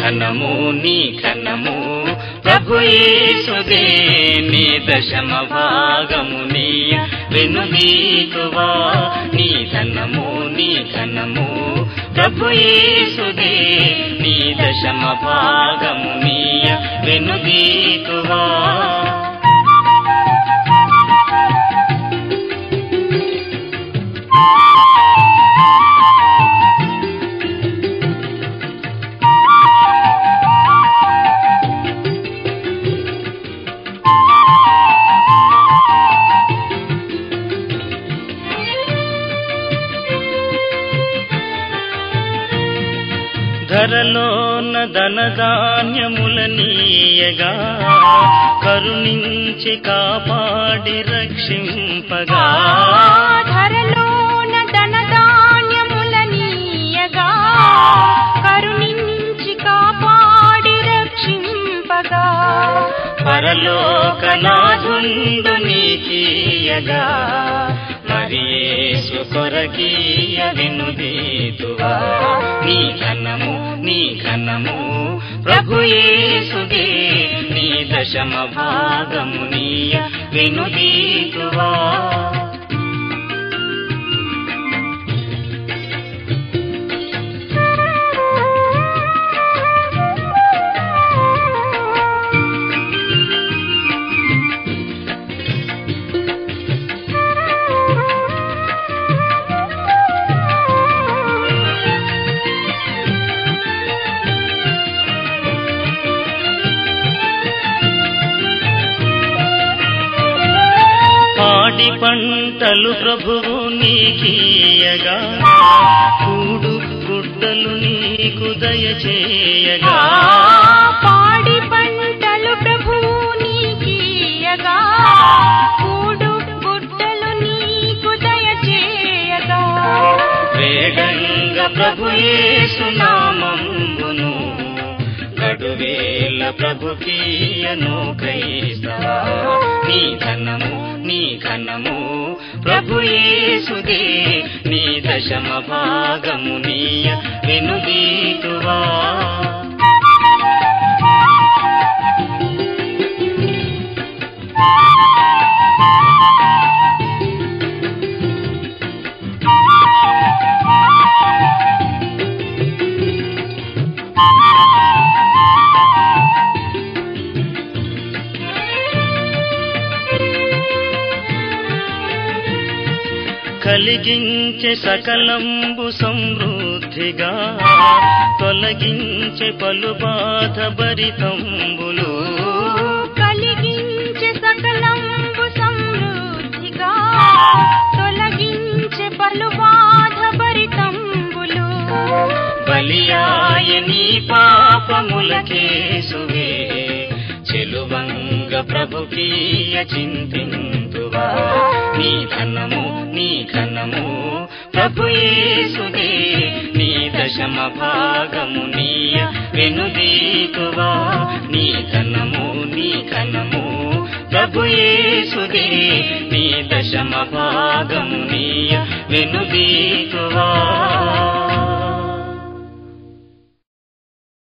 ధనము నీ ఘనము ప్రభు యేసుదే నీ దశమ భాగము నీయ వెనుదీతువా నీ ధనము నీ ఘనము ప్రభు యేసుదే నీ దశమ భాగము నీయ వెనుదీతువా ధరలోన ధనధాన్యములనీయగా కరుణించి కాపాడి రక్షింపగా ధరలోన ధనధాన్యములనీయగా కరుణించి కాపాడి రక్షింపగా పరలోకనాథుండు నీకీయగా మరి యేసు కొరకీయ వెనుదీతువా నీ ఘనము నీ ఘనము ప్రభు యేసుదే నీ దశమ భాగము నీయ వెనుదీతువా పాడి పంటలు ప్రభువు నీకీయగా కూడు గుడ్డలు నీకు దయచేయగా పాడి పంటలు ప్రభువు నీకీయగా కూడు గుడ్డలు నీకు దయచేయగా వేగంగా ప్రభు యేసు నామమును గడువేల ప్రభుకీయను క్రైస్తవా నీ ఘనము నీ ఘనము ప్రభు యేసుదే నీ దశమ భాగము నీయ వెనుదీతువా కలిగించే సకలంబు సమృద్ధిగా తొలగించే పలు బాధ భరితంబులు కలిగించే సకలంబు సమృద్ధిగా తొలగించే పలు బాధ భరితంబులు బలియాయ నీ పాపములకేసువే చెలువంగ ప్రభుకీయ చింతింతువా నీ ఘనము నీ ఘనము ప్రభు యేసుదే నీ దశమ భాగము నీయ వెనుదీతువా నీ ఘనము నీ ఘనము ప్రభు యేసుదే నీ దశమ భాగము నీయ వెనుదీతువా